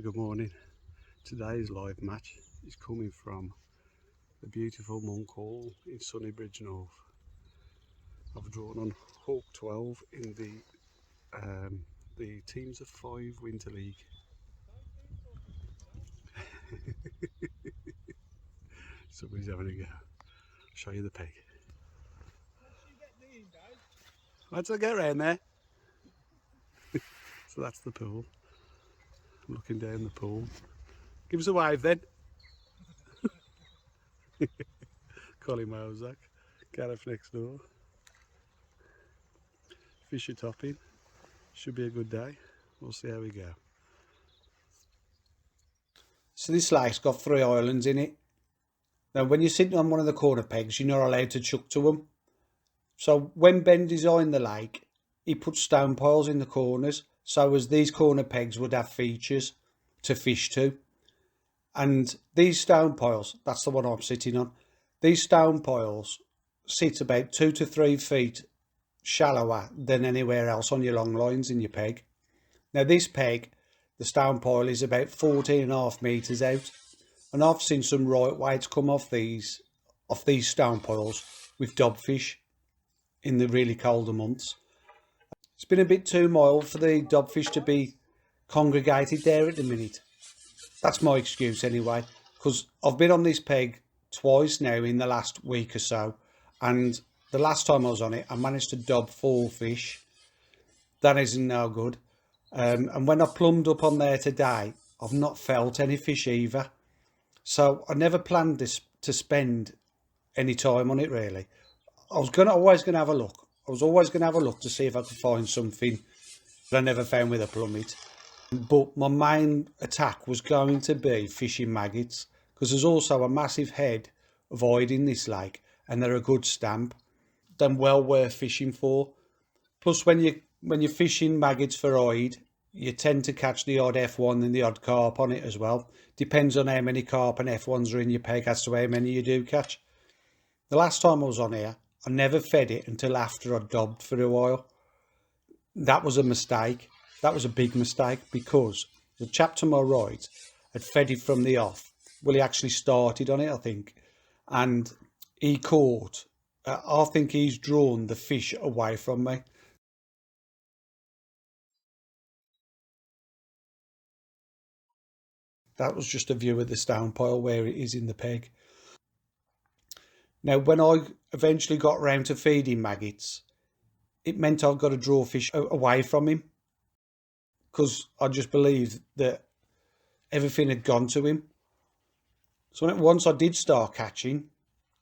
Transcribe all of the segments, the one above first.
Good morning. Today's live match is coming from the beautiful Monkhall in sunny Bridge North. I've drawn on Hawk 12 in the teams of 5 Winter League. Somebody's having a go. I'll show you the peg. Let's get round there. So that's the pool. I'm looking down the pool. Give us a wave then. Colin Mozak, Gareth next door. Fish are topping. Should be a good day. We'll see how we go. So this lake's got 3 islands in it. Now when you're sitting on one of the corner pegs, you're not allowed to chuck to them. So when Ben designed the lake, he put stone piles in the corners so as these corner pegs would have features to fish to. And these stone piles, that's the one I'm sitting on, these stone piles sit about 2 to 3 feet shallower than anywhere else on your long lines in your peg. Now this peg, the stone pile, is about 14.5 metres out, and I've seen some right weights come off these stone piles with dobfish in the really colder months. It's been a bit too mild for the dobfish to be congregated there at the minute. That's my excuse anyway, because I've been on this peg twice now in the last week or so, and the last time I was on it I managed to dob 4 fish. That isn't no good. And when I plumbed up on there today, I've not felt any fish either. So I never planned to spend any time on it really. I was always gonna have a look. I was always gonna have a look to see if I could find something that I never found with a plummet. But my main attack was going to be fishing maggots, because there's also a massive head of oid in this lake, and they're a good stamp. They're well worth fishing for. Plus, when you're fishing maggots for oid, you tend to catch the odd F1 and the odd carp on it as well. Depends on how many carp and F1s are in your peg as to how many you do catch. The last time I was on here, I never fed it until after I'd dobbed for a while. That was a mistake. That was a big mistake, because the chap to my right had fed it from the off. Well, he actually started on it, I think, and he caught. I think he's drawn the fish away from me. That was just a view of the stone pile where it is in the peg. Now, when I eventually got round to feeding maggots, it meant I've got to draw fish away from him, because I just believed that everything had gone to him. So once I did start catching,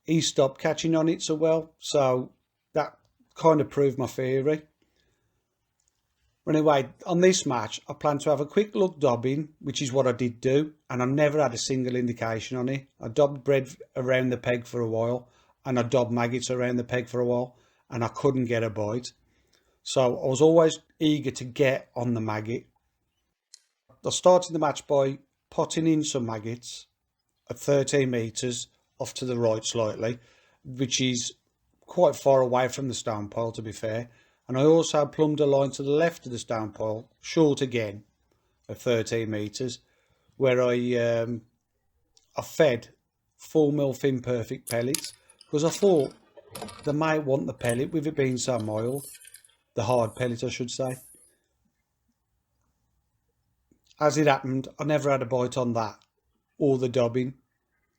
he stopped catching on it so well. So that kind of proved my theory. Anyway, on this match, I plan to have a quick look dobbing, which is what I did do, and I never had a single indication on it. I dobbed bread around the peg for a while, and I dobbed maggots around the peg for a while, and I couldn't get a bite. So I was always eager to get on the maggot. I started the match by potting in some maggots at 13 metres off to the right slightly, which is quite far away from the stone pile, to be fair. And I also plumbed a line to the left of the stone pile, short again at 13 metres, where I fed 4mm thin perfect pellets, because I thought they might want the pellet with it being so mild. The hard pellet, I should say. As it happened, I never had a bite on that or the dobbing.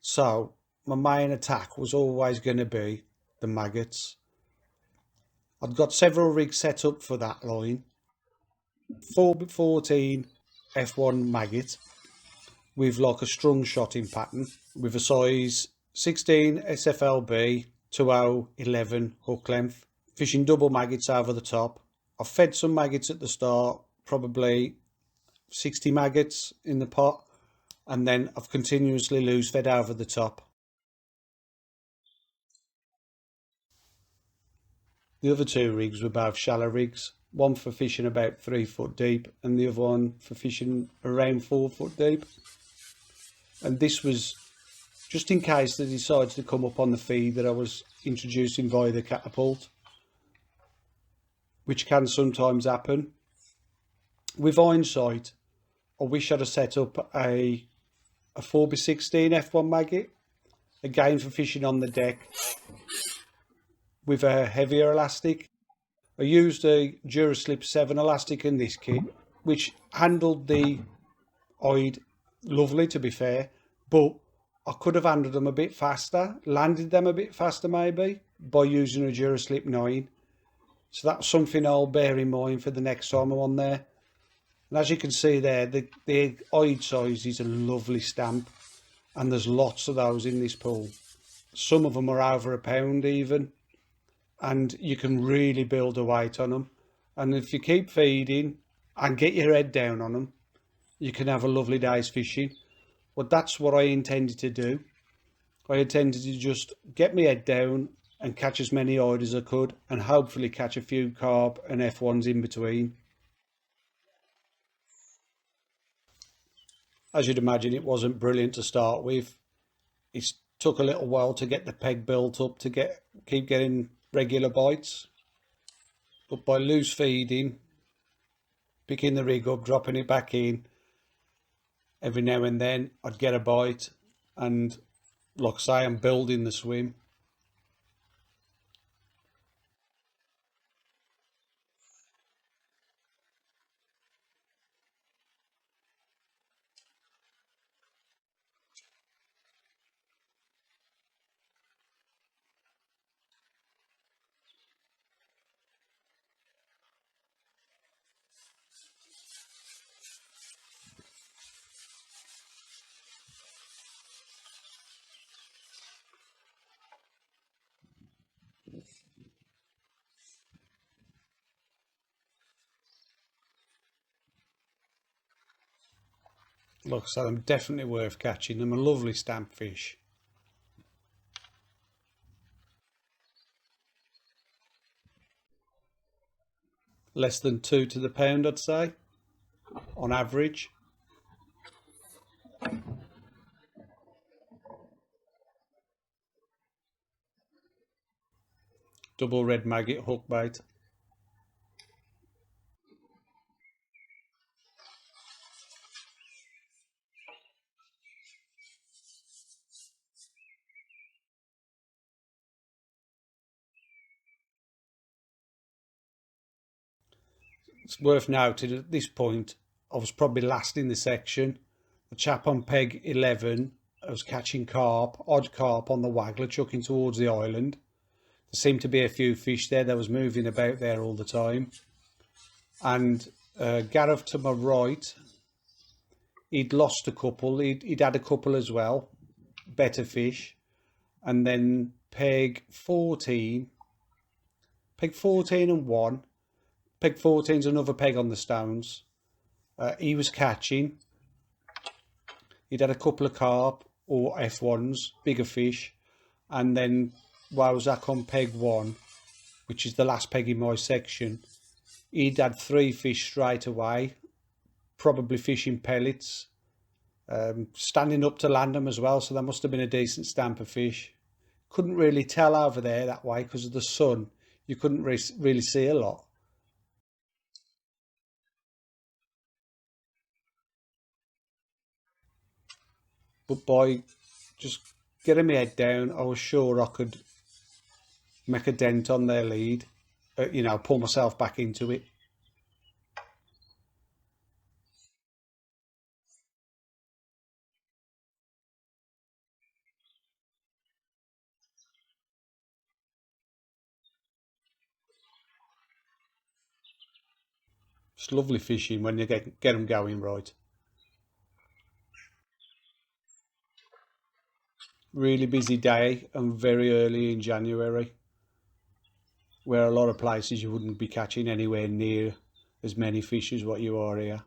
So my main attack was always going to be the maggots. I'd got several rigs set up for that line. 414 F1 maggot with like a strung shotting pattern with a size 16 SFLB 2011 hook length. Fishing double maggots over the top. I fed some maggots at the start, probably 60 maggots in the pot, and then I've continuously loose fed over the top. The other 2 rigs were both shallow rigs, one for fishing about 3 foot deep and the other one for fishing around 4 foot deep. And this was just in case they decided to come up on the feed that I was introducing via the catapult, which can sometimes happen. With hindsight, I wish I'd have set up a 4x16 F1 maggot, again for fishing on the deck with a heavier elastic. I used a Duraslip 7 elastic in this kit, which handled the oid lovely, to be fair, but I could have handled them a bit faster, landed them a bit faster maybe, by using a Duraslip 9. So that's something I'll bear in mind for the next time I'm on there. And as you can see there, the oid size is a lovely stamp, and there's lots of those in this pool. Some of them are over a pound even, and you can really build a weight on them. And if you keep feeding and get your head down on them, you can have a lovely day's fishing. Well, that's what I intended to do. I intended to just get my head down and catch as many oid as I could, and hopefully catch a few carp and F1s in between. As you'd imagine, it wasn't brilliant to start with. It took a little while to get the peg built up to keep getting regular bites. But by loose feeding, picking the rig up, dropping it back in, every now and then I'd get a bite. And like I say, I'm building the swim. Like I said, I'm definitely worth catching. I'm a lovely stamp fish. Less than 2 to the pound, I'd say, on average. Double red maggot hook bait. It's worth noting at this point, I was probably last in the section. The chap on peg 11 was catching carp, odd carp on the waggler, chucking towards the island. There seemed to be a few fish there that was moving about there all the time. And Gareth to my right, he'd lost a couple. He'd had a couple as well, better fish. And then peg 14 and 1. Peg 14's another peg on the stones. He was catching. He'd had a couple of carp or F1s, bigger fish. And then while I was back on peg 1, which is the last peg in my section, he'd had 3 fish straight away, probably fishing pellets, standing up to land them as well. So that must have been a decent stamp of fish. Couldn't really tell over there that way because of the sun. You couldn't really see a lot. But by just getting my head down, I was sure I could make a dent on their lead, pull myself back into it. It's lovely fishing when you get them going right. Really busy day and very early in January, where a lot of places you wouldn't be catching anywhere near as many fish as what you are here.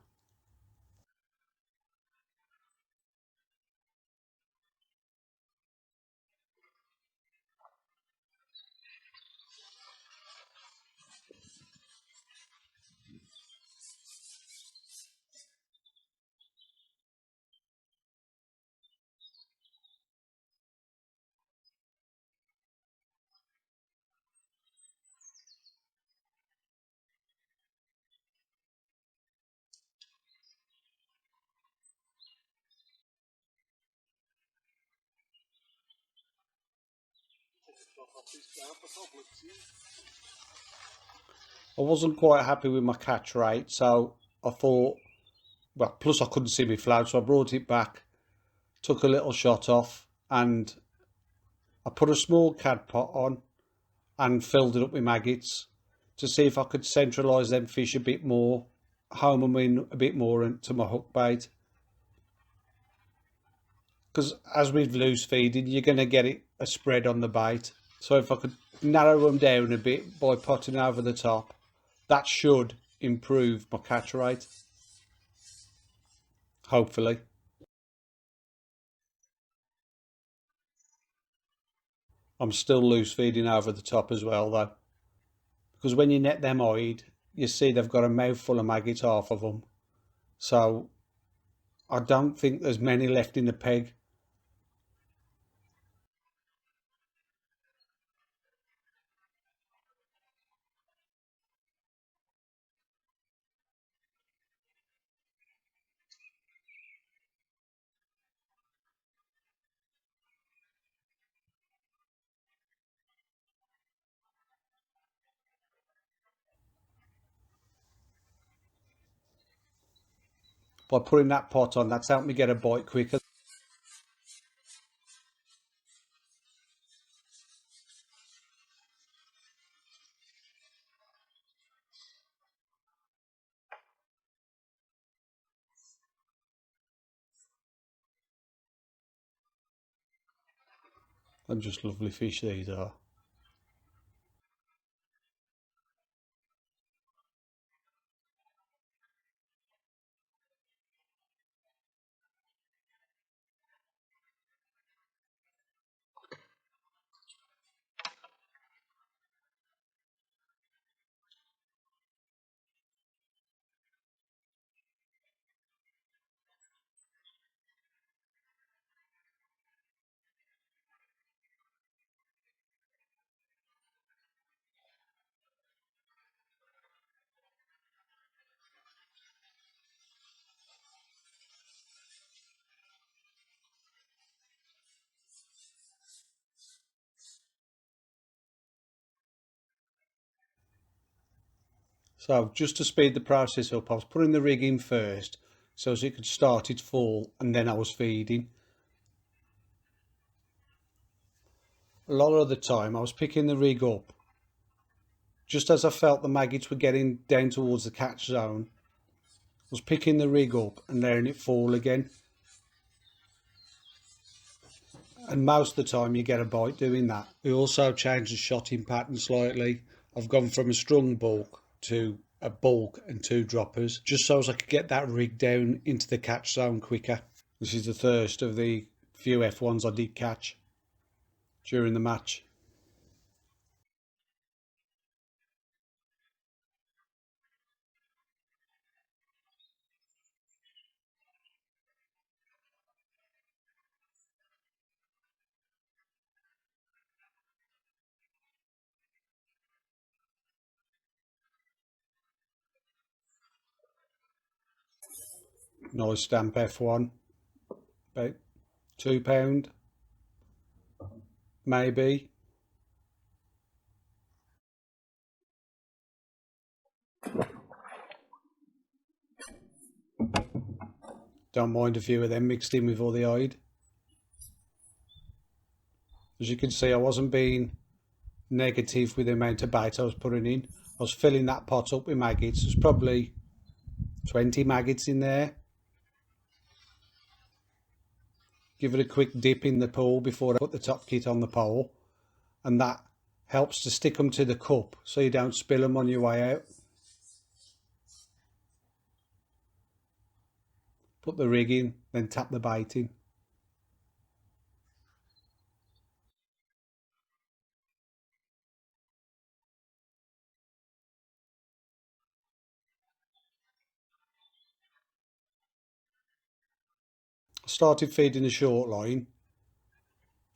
I wasn't quite happy with my catch rate, so I thought, well, plus I couldn't see my float, so I brought it back, took a little shot off, and I put a small cad pot on and filled it up with maggots to see if I could centralise them fish a bit more, home them in a bit more into my hook bait. Because as with loose feeding, you're going to get it a spread on the bait. So if I could narrow them down a bit by potting over the top, that should improve my catch rate, hopefully. I'm still loose feeding over the top as well though, because when you net them eyed, you see they've got a mouthful of maggots, half of them. So I don't think there's many left in the peg. By putting that pot on, that's helped me get a bite quicker. They're just lovely fish, these are. So just to speed the process up, I was putting the rig in first so as it could start its fall, and then I was feeding. A lot of the time I was picking the rig up just as I felt the maggots were getting down towards the catch zone. I was picking the rig up and letting it fall again, and most of the time you get a bite doing that. We also changed the shotting pattern slightly. I've gone from a strung bulk to a bulk and two droppers, just so as I could get that rig down into the catch zone quicker. This is the first of the few F1s I did catch during the match. Nice stamp F1, about £2 maybe. Don't mind a few of them mixed in with all the hide. As you can see, I wasn't being negative with the amount of bait I was putting in. I was filling that pot up with maggots. There's probably 20 maggots in there. Give it a quick dip in the pool before I put the top kit on the pole, and that helps to stick them to the cup so you don't spill them on your way out. Put the rig in, then tap the bait in. I started feeding the short line,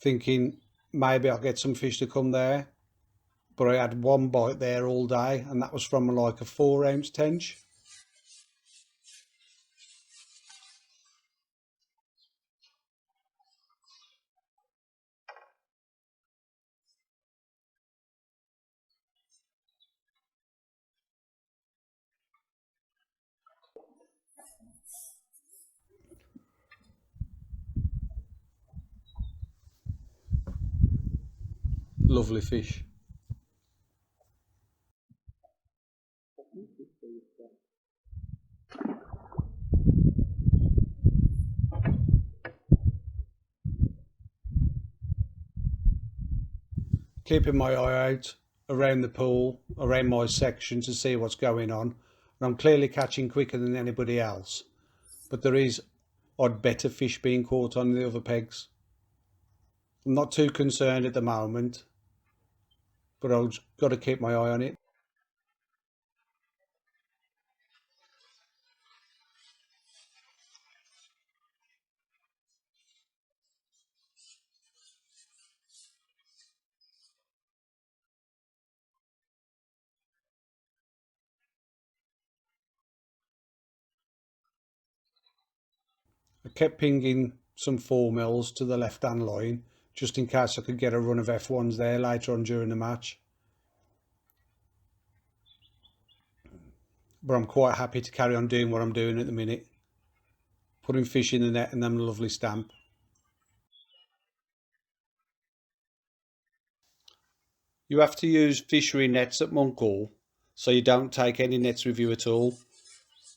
thinking maybe I'll get some fish to come there, but I had one bite there all day, and that was from like a 4 ounce tench. Lovely fish. Keeping my eye out around the pool, around my section to see what's going on. And I'm clearly catching quicker than anybody else. But there is odd better fish being caught on the other pegs. I'm not too concerned at the moment, but I've got to keep my eye on it. I kept pinging some 4 mils to the left hand line just in case I could get a run of F1s there later on during the match. But I'm quite happy to carry on doing what I'm doing at the minute, putting fish in the net and them lovely stamp. You have to use fishery nets at Monkhall, so you don't take any nets with you at all.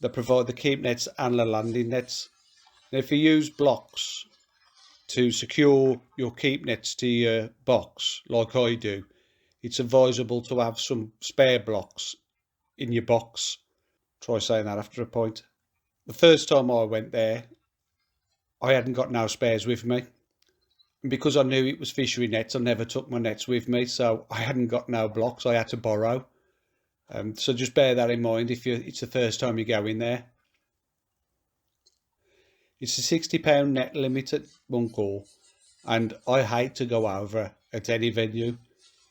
They provide the keep nets and the landing nets. Now, if you use blocks to secure your keep nets to your box, like I do, it's advisable to have some spare blocks in your box. Try saying that after a point. The first time I went there, I hadn't got no spares with me. And because I knew it was fishery nets, I never took my nets with me, so I hadn't got no blocks. I had to borrow. So just bear that in mind if it's the first time you go in there. It's a £60 net limit at Monkhall, and I hate to go over at any venue.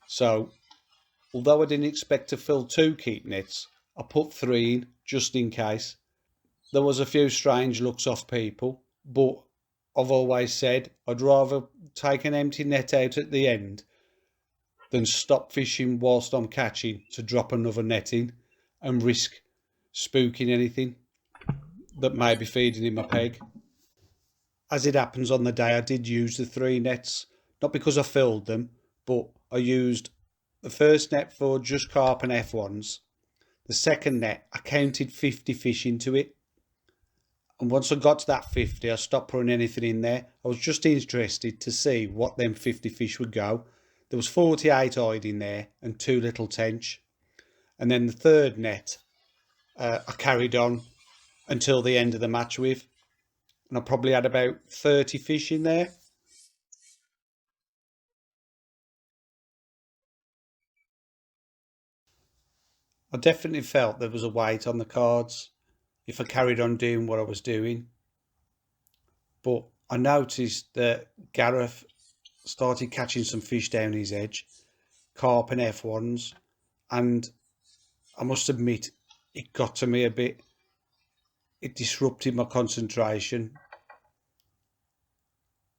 So although I didn't expect to fill 2 keep nets, I put 3 in just in case. There was a few strange looks off people, but I've always said I'd rather take an empty net out at the end than stop fishing whilst I'm catching to drop another net in and risk spooking anything that may be feeding in my peg. As it happens, on the day I did use the 3 nets, not because I filled them, but I used the first net for just carp and F1s. The second net, I counted 50 fish into it. And once I got to that 50, I stopped putting anything in there. I was just interested to see what them 50 fish would go. There was 48 eyed in there and 2 little tench. And then the third net, I carried on until the end of the match with. And I probably had about 30 fish in there. I definitely felt there was a weight on the cards if I carried on doing what I was doing. But I noticed that Gareth started catching some fish down his edge, carp and F1s, and I must admit it got to me a bit. It disrupted my concentration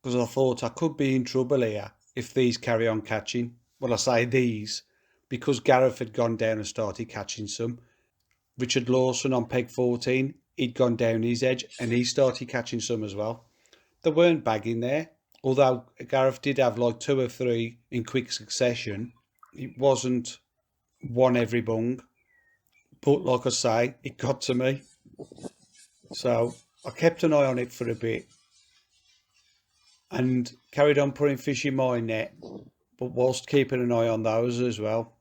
because I thought I could be in trouble here if these carry on catching. Well, I say these because Gareth had gone down and started catching some. Richard Lawson on peg 14, he'd gone down his edge and he started catching some as well. There weren't bagging there, although Gareth did have like 2 or 3 in quick succession. It wasn't one every bung, but like I say, it got to me. So I kept an eye on it for a bit and carried on putting fish in my net, but whilst keeping an eye on those as well.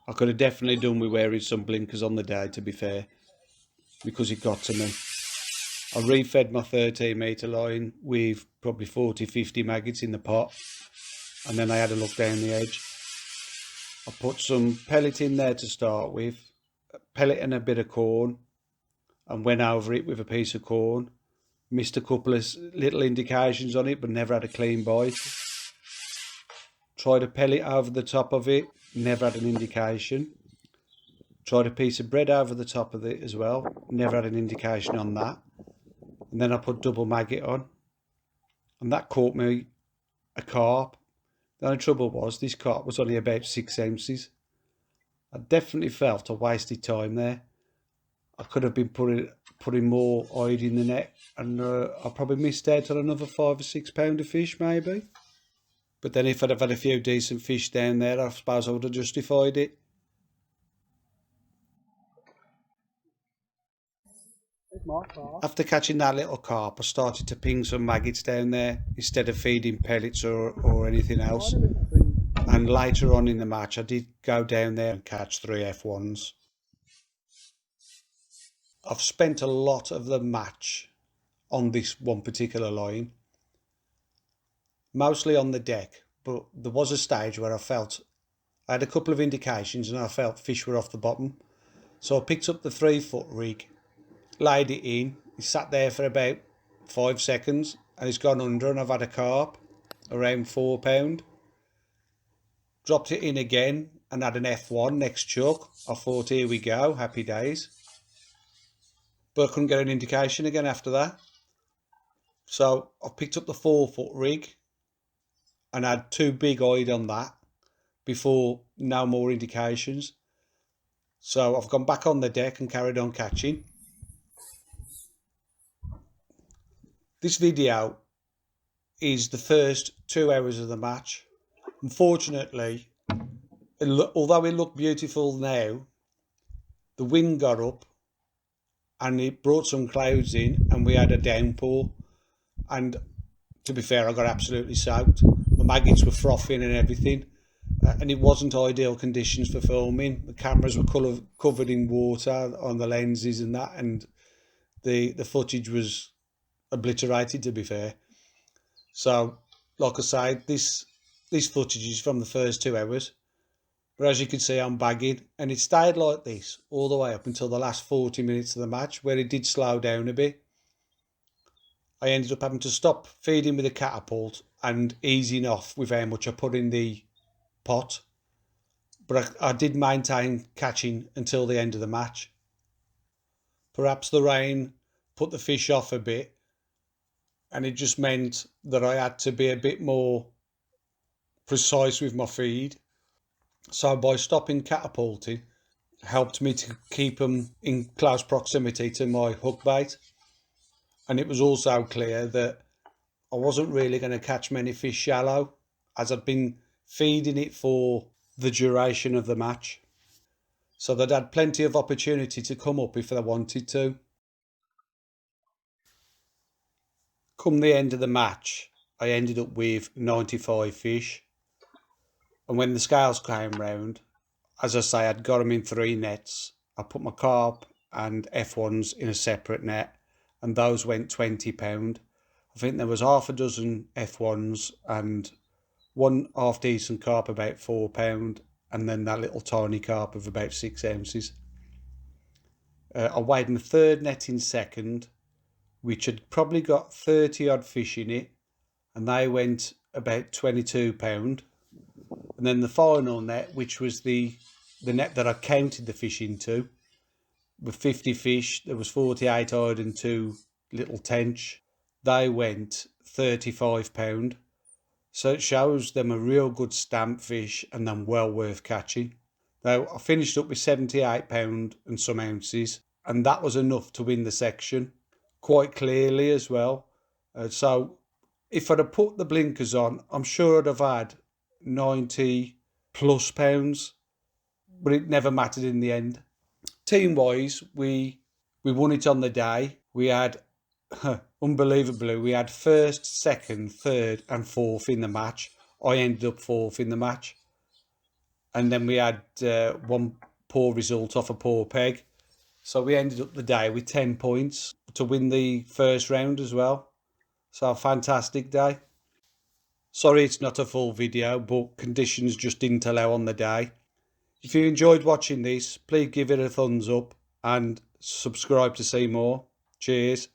I could have definitely done with wearing some blinkers on the day, to be fair, because it got to me. I refed my 13 metre line with probably 40, 50 maggots in the pot, and then I had a look down the edge. I put some pellet in there to start with, pellet and a bit of corn, and went over it with a piece of corn. Missed a couple of little indications on it, but never had a clean bite. Tried a pellet over the top of it, never had an indication. Tried a piece of bread over the top of it as well, never had an indication on that. And then I put double maggot on, and that caught me a carp. The only trouble was this carp was only about 6 ounces. I definitely felt I wasted time there. I could have been putting more oil in the net, and I probably missed out on another £5 or £6 of fish maybe. But then if I'd have had a few decent fish down there, I suppose I would have justified it. After catching that little carp, I started to ping some maggots down there instead of feeding pellets or anything else. And later on in the match, I did go down there and catch 3 F1s. I've spent a lot of the match on this one particular line, mostly on the deck, but there was a stage where I had a couple of indications and I felt fish were off the bottom. So I picked up the 3-foot rig, laid it in, it sat there for about 5 seconds and it's gone under, and I've had a carp around £4. Dropped it in again and had an F1 next chuck. I thought, here we go, happy days. But I couldn't get an indication again after that. So I picked up the 4-foot rig and had 2 big eyed on that before no more indications. So I've gone back on the deck and carried on catching. This video is the first 2 hours of the match. Unfortunately, although it looked beautiful now, the wind got up and it brought some clouds in and we had a downpour, and to be fair, I got absolutely soaked. My maggots were frothing and everything, and it wasn't ideal conditions for filming. The cameras were covered in water on the lenses and that, and the footage was obliterated, to be fair. So like I say, this footage is from the first 2 hours, but as you can see, I'm bagging, and it stayed like this all the way up until the last 40 minutes of the match, where it did slow down a bit. I ended up having to stop feeding with a catapult and easing off with how much I put in the pot, but I did maintain catching until the end of the match. Perhaps the rain put the fish off a bit, and it just meant that I had to be a bit more precise with my feed. So by stopping catapulting, helped me to keep them in close proximity to my hook bait. And it was also clear that I wasn't really going to catch many fish shallow, as I'd been feeding it for the duration of the match. So they'd had plenty of opportunity to come up if they wanted to. Come the end of the match, I ended up with 95 fish. And when the scales came round, as I say, I'd got them in 3 nets. I put my carp and F1s in a separate net, and those went £20. I think there was half a dozen F1s and one half decent carp about £4, and then that little tiny carp of about 6 ounces. I weighed in the 3rd net in second, which had probably got 30 odd fish in it, and they went about £22. And then the final net, which was the net that I counted the fish into, with 50 fish, there was 48 eyed and 2 little tench. They went £35. So it shows them a real good stamp fish and them well worth catching. Now I finished up with £78 and some ounces, and that was enough to win the section quite clearly as well. So if I'd have put the blinkers on, I'm sure I'd have had 90 plus pounds, but it never mattered in the end. Team wise, we won it on the day. We had unbelievably, we had first, second, third, and fourth in the match. I ended up fourth in the match, and then we had one poor result off a poor peg. So we ended up the day with 10 points to win the first round as well. So a fantastic day. Sorry it's not a full video, but conditions just didn't allow on the day. If you enjoyed watching this, please give it a thumbs up and subscribe to see more. Cheers.